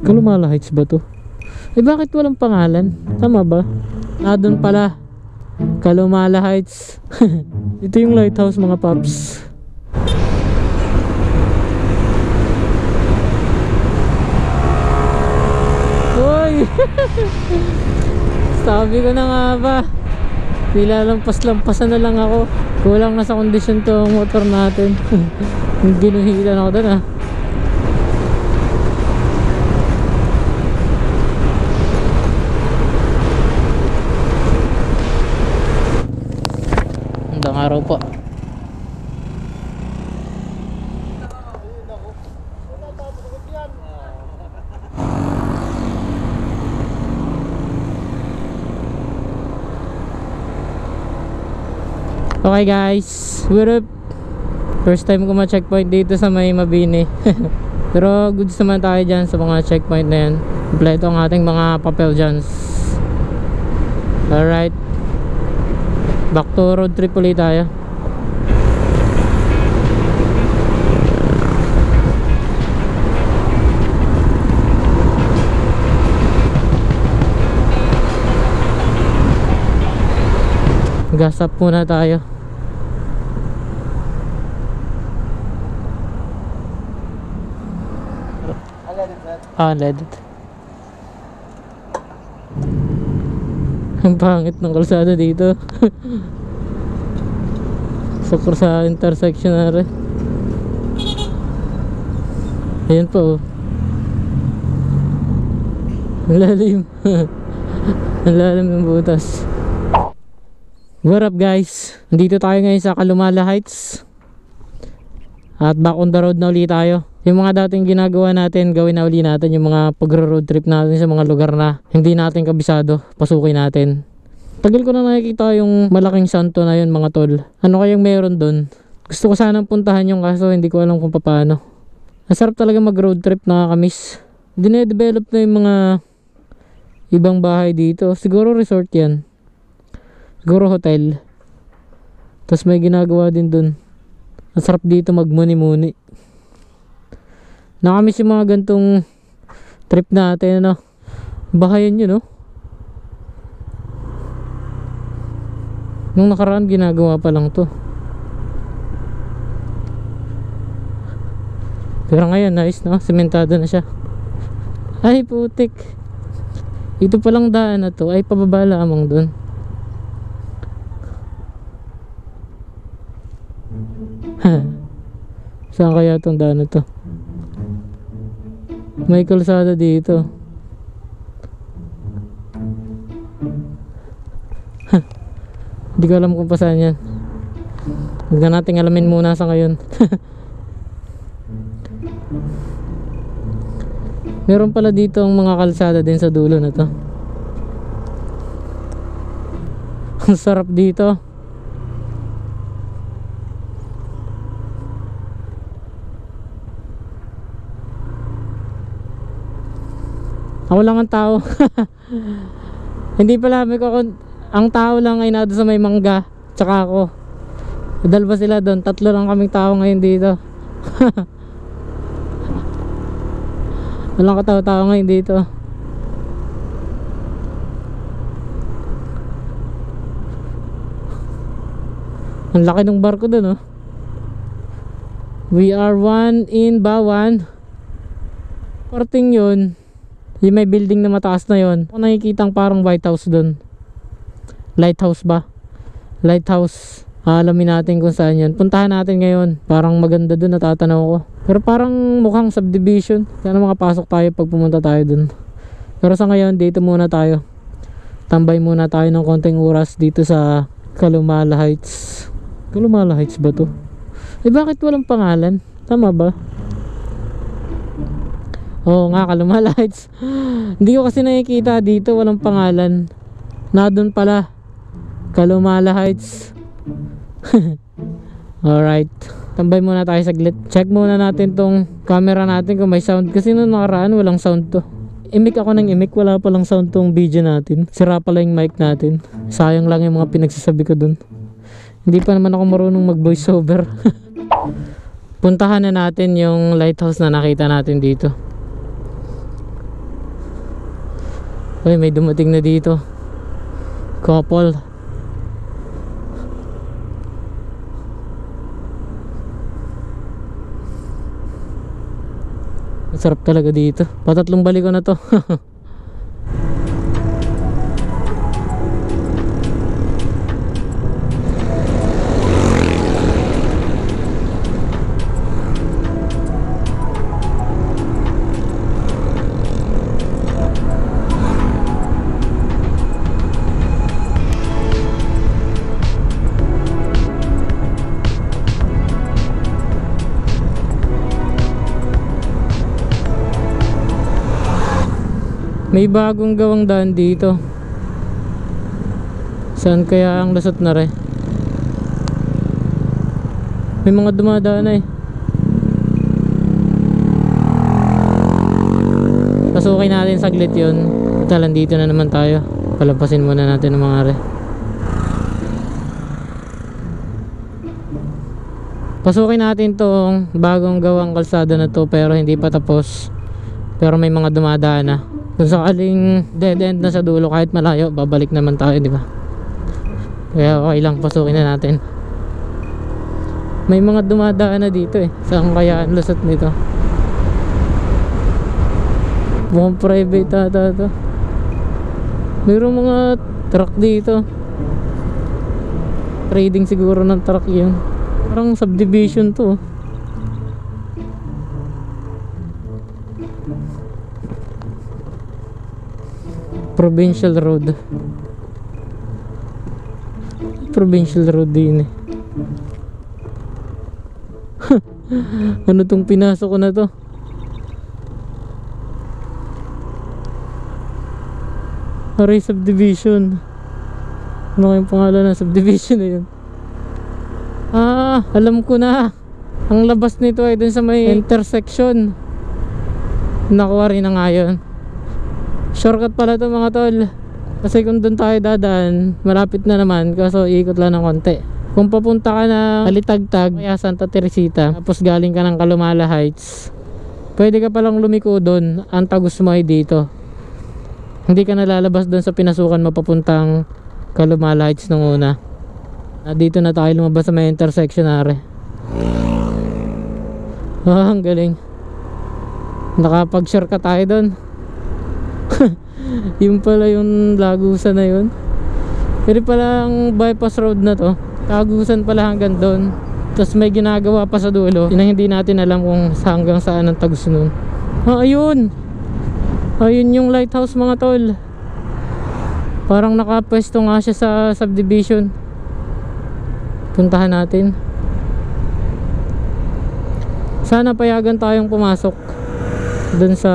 Kalumala Heights ba to? Eh bakit walang pangalan? Tama ba? Doon pala. Kalumala Heights. Ito yung lighthouse mga paps. Uy! Sabi ko na nga ba, nilalampas-lampasan na lang ako. Kulang na sa kondisyon to ang motor natin. Ginuhilan ako doon Magandang araw po. Okay guys, we're up. First time ko ma-checkpoint dito sa may Mabini. Pero goods naman tayo dyan sa mga checkpoint na yan. Kompleto ang ating mga papel dyan. Alright, back to road trip ulit tayo. Gas up muna tayo. Unleaded. Ang pangit ng kalsada dito. Sa intersection na rin. Ayan po. Ang lalim. Ang lalim ng butas. What up guys? Nandito tayo ngayon sa Kalumala Heights. At back on the road na ulit tayo. Yung mga dating ginagawa natin, gawin na uli natin. Yung mga pag-road trip natin sa mga lugar na hindi natin kabisado, pasukin natin. Tagal ko na nakikita yung malaking santo na yun mga tol. Ano kayang meron dun? Gusto ko sanang puntahan yung kaso hindi ko alam kung paano. Masarap talaga mag-road trip, nakakamiss. Dine-develop na yung mga ibang bahay dito. Siguro resort yan. Siguro hotel. Tapos may ginagawa din dun. Masarap dito magmuni-muni. Nakamiss yung mga gantong trip natin, ano. Bahayan yun, no. Nung nakaraan ginagawa pa lang to. Pero ngayon nice, no, sementado na siya. Ay putik. Ito palang daan na to ay pababa lamang dun. Saan kaya itong daan na to? May kalsada dito. Hindi ko alam kung pa saan yan. Huwag na nating alamin muna sa ngayon. Meron pala dito ang mga kalsada din sa dulo na to. Ang sarap dito. Ako lang ang tao. Hindi pala may ang tao lang ay nado sa may mangga. Tsaka ako. Dalawa sila doon. 3 lang kaming tao ngayon dito. Walang katawa-tawa ngayon dito. Ang laki ng barko doon, oh. We are one in Bawan. Parting yun. Yung may building na mataas na yun. Ako nakikitang parang White House dun. Lighthouse ba? Lighthouse. Alamin natin kung saan yan. Puntahan natin ngayon. Parang maganda dun, natatanaw ko. Pero parang mukhang subdivision. Sana makapasok tayo pag pumunta tayo dun. Pero sa ngayon, dito muna tayo. Tambay muna tayo ng konting oras dito sa Kalumala Heights. Kalumala Heights ba to? Eh bakit walang pangalan? Tama ba? Oo nga, Kalumala Heights. Hindi ko kasi nakikita dito, walang pangalan. Doon pala. Kalumala Heights. Alright. Tambay muna tayo saglit. Check muna natin tong camera natin kung may sound. Kasi nung nakaraan, walang sound to. Imik ako ng imik, wala palang sound tong video natin. Sira pala yung mic natin. Sayang lang yung mga pinagsasabi ko dun. Hindi pa naman ako marunong mag voice over. Puntahan na natin yung lighthouse na nakita natin dito. Uy, may dumating na dito. Couple. Masarap talaga dito. Patatlong balik ko na to. May bagong gawang daan dito. Saan kaya ang lusot na rin? May mga dumadaan na eh. Pasukin natin saglit yun. Talan dito na naman tayo. Palampasin muna natin ang mga re. Pasukin natin tong bagong gawang kalsada na to, pero hindi pa tapos. Pero may mga dumadaan na. Kung sakaling dead end na sa dulo kahit malayo, babalik naman tayo, di ba? Kaya okay lang, pasukin na natin. May mga dumadaan na dito eh. Saan kaya ang lusot nito? Mukhang private ata to. Mayroong mga truck dito. Trading siguro ng truck yun. Parang subdivision to. Provincial road. Provincial road din eh. Ano tong pinasok ko na to? Aray, subdivision. Ano kayong pangalan ng subdivision na yun? Ah, alam ko na. Ang labas nito ay dun sa may intersection. Nakuha rin na nga yun. Shortcut pala to mga tol. Kasi kung doon tayo dadaan, malapit na naman, kaso iikot lang ng konti. Kung papunta ka na Alitagtag, kaya Santa Teresita, tapos galing ka ng Calumala Heights, pwede ka palang lumiko doon. Ang tagus mo ay dito. Hindi ka nalalabas doon sa pinasukan mo papuntang Calumala Heights nung una. Dito na tayo lumabas sa may intersection are. Ah, ang galing. Nakapag-share ka tayo doon. Yung pala yung Lagusan na yun. Pero pala ang bypass road na to, Lagusan pala hanggang doon. Tapos may ginagawa pa sa dulo, yun ang hindi natin alam kung hanggang saan ang tagus nun. Ah, ayun. Ayun yung lighthouse mga tol. Parang nakapwesto nga siya sa subdivision. Puntahan natin. Sana payagan tayong pumasok dun sa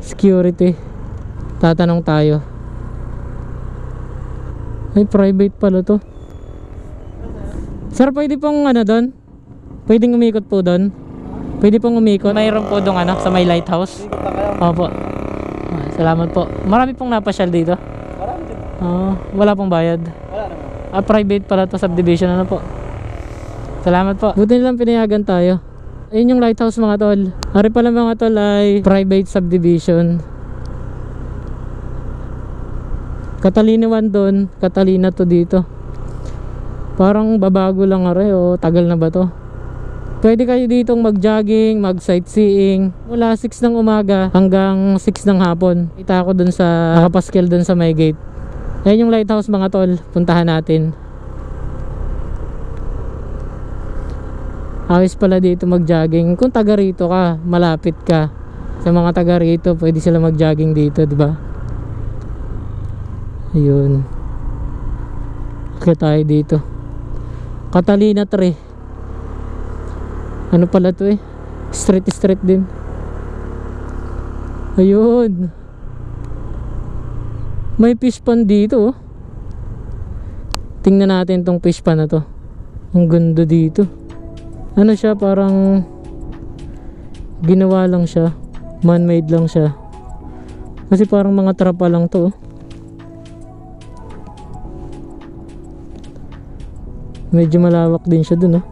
security. Tatanong tayo. Ay, private pala to. Sir, pwede pong ano doon? Pwedeng umikot po doon? Pwede pong umikot? Mayroon po doon ano, sa may lighthouse? Opo. Salamat po. Marami pong napasyal dito? Marami din. Wala pong bayad? Wala naman. Private pala to, subdivision ano po. Salamat po. Buti nilang pinayagan tayo. Ayun yung lighthouse mga tol. Ari pala mga tol ay private subdivision. Catalina 1 doon, Catalina 2 dito. Parang babago lang are o tagal na ba to? Pwede kayo ditong mag-jogging, mag-sightseeing mula 6 ng umaga hanggang 6 ng hapon. Kita ako dun sa nakapaskel dun sa may gate. Ayan yung lighthouse mga tol, puntahan natin. Ayos pala dito mag-jogging. Kung taga rito ka, malapit ka sa mga taga rito, pwede sila mag-jogging dito, di ba? Ayun. Kaya tayo dito. Catalina 3. Ano pala to eh? Street din. Ayun. May fish pond dito oh. Tingnan natin tong fish pond na to. Ang ganda dito. Ano siya, parang ginawa lang siya, man-made lang siya. Kasi parang mga trapa lang to oh. Medyo malawak din siya dun oh.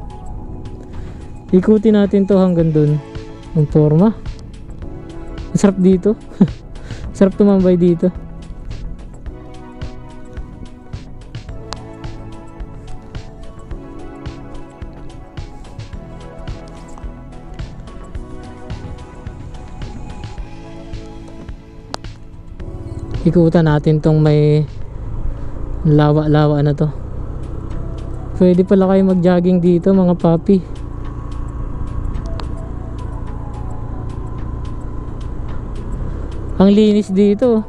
Ikutin natin to hanggang dun. Ang forma. Masarap dito. Sarap tumambay dito. ikutan natin tong may lawa-lawa na to. Pwede pala kayo mag-jogging dito mga papi. Ang linis dito.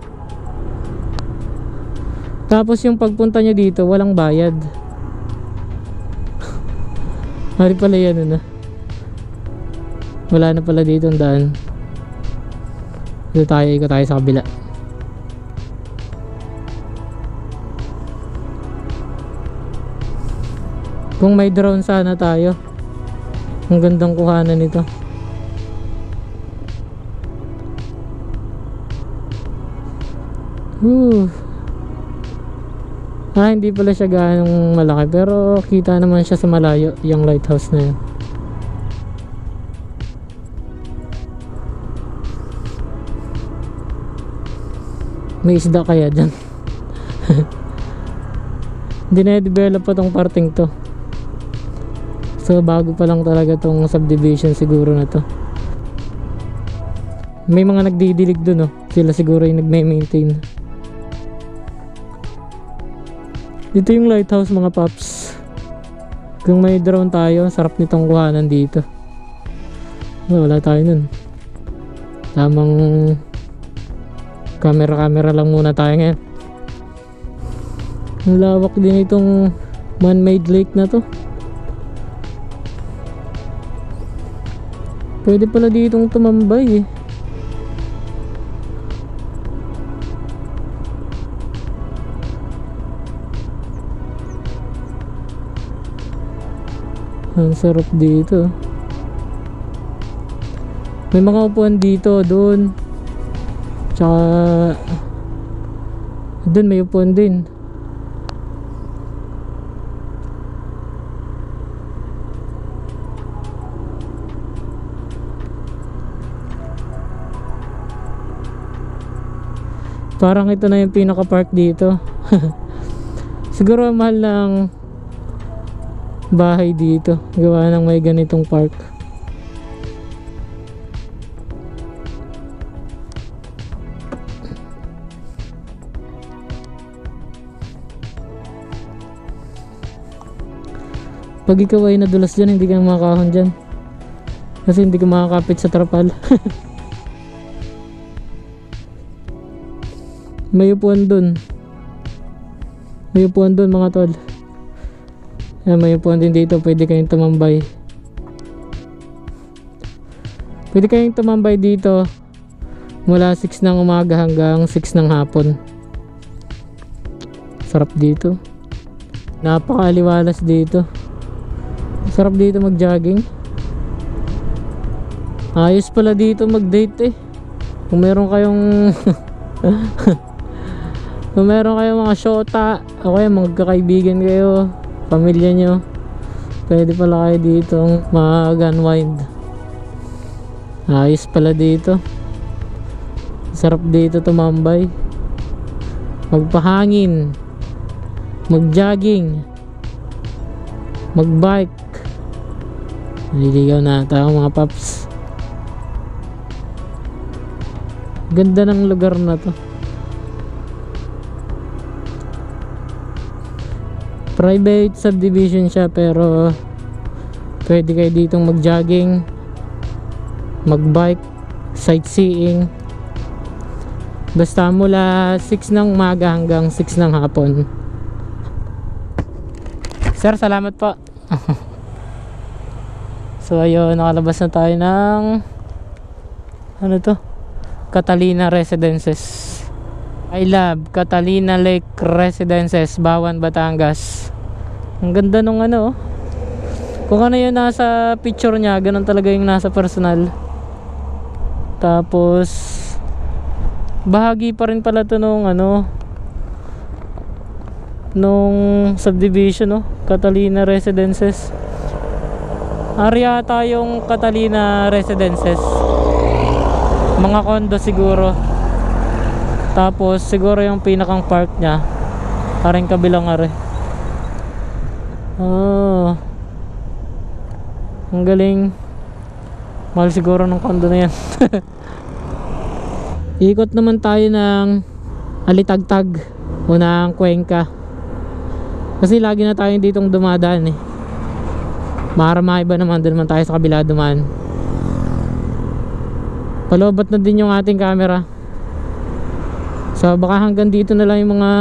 Tapos yung pagpunta nyo dito walang bayad. Hari pala yan ano. Wala na pala dito ang daan. Dito tayo, ikot tayo sa kabila. Kung may drone sana tayo. Ang gandang kuhanan nito. Hindi pala siya ganong malaki, pero kita naman siya sa malayo yung lighthouse na yun. May isda kaya dyan? Hindi na-develop pa tong parting to. So bago pa lang talaga tong subdivision siguro na to. May mga nagdidilig dun, oh. Sila siguro yung nagme-maintain. Dito yung lighthouse mga paps. Kung may drone tayo, sarap nitong kuhanan dito. Wala tayo nun. Tamang camera lang muna tayo ngayon. Ang lawak din itong man-made lake na to. Pwede pala ditong tumambay eh. Ang sarap dito. May mga upuan dito, doon. Tsaka doon may upuan din. Parang ito na yung pinaka park dito. Siguro mahal ng bahay dito gawa ng may ganitong park. Pag ikaw ay nadulas dyan, hindi ka makakahon dyan kasi hindi ka makakapit sa trapal. May upuan dun, may upuan dun mga tol. May upuan din dito, pwede kayong tumambay. Pwede kayong tumambay dito mula 6 ng umaga hanggang 6 ng hapon. Sarap dito. Napakaliwalas dito. Sarap dito mag-jogging. Ayos pala dito mag-date eh. Kung meron kayong kung meron kayong mga syota o kaya magkakaibigan kayo, pamilya nyo, pwede pala kayo dito mag-unwind. Ayos pala dito. Sarap dito tumambay, magpahangin, mag-jogging, mag-bike. Naliligaw na tayo mga paps. Ganda ng lugar na to. Private subdivision siya pero pwede kayo ditong mag-jogging, mag-bike, sightseeing. Basta mula 6 ng umaga hanggang 6 ng hapon. Sir, salamat po. So ayun, nakalabas na tayo ng ano to? Catalina Residences. I love Catalina Lake Residences, Bawan, Batangas. Ang ganda nung ano. Kung ano yung nasa picture niya, ganun talaga yung nasa personal. Tapos bahagi pa rin pala to nung ano, nung subdivision, no? Catalina Residences. Area tayong Catalina Residences. Mga condo siguro. Tapos siguro yung pinakang park niya parang kabilang are. Oh, ang galing. Mahal siguro ng condo na yan. Ikot naman tayo ng Alitagtag o ng Cuenca. Kasi lagi na tayo ditong dumadaan eh. Maramay ba naman, doon naman tayo sa kabila dumaan. Palobot na din yung ating camera. So baka hanggang dito na lang yung mga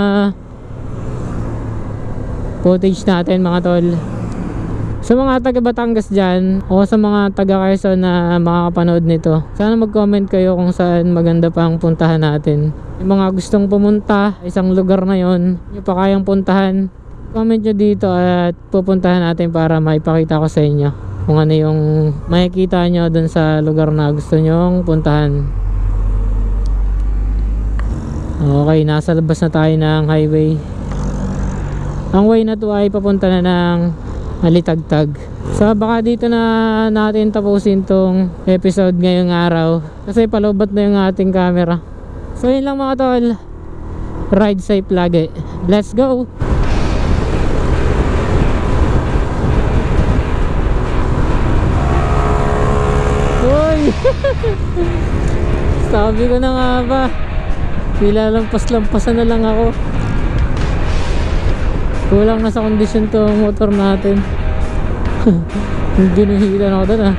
footage natin mga tol. Sa mga taga Batangas dyan o sa mga taga Quezon na makakapanood nito, sana mag-comment kayo kung saan maganda pang puntahan natin. Yung mga gustong pumunta sa isang lugar na yon, yung pa kayang puntahan, comment nyo dito at pupuntahan natin para maipakita ko sa inyo kung ano yung makikita nyo dun sa lugar na gusto nyong puntahan. Okay, nasa labas na tayo ng highway. Ang way na to ay papunta na ng Alitagtag. So baka dito na natin tapusin tong episode ngayong araw kasi palobot na yung ating camera. So yun lang mga tol, ride safe lagi. Let's go. Uy. Sabi ko na nga ba, nilalampas-lampasan na lang ako. Kulang na sa kondisyon to motor natin. Ginuhitan ako doon ah.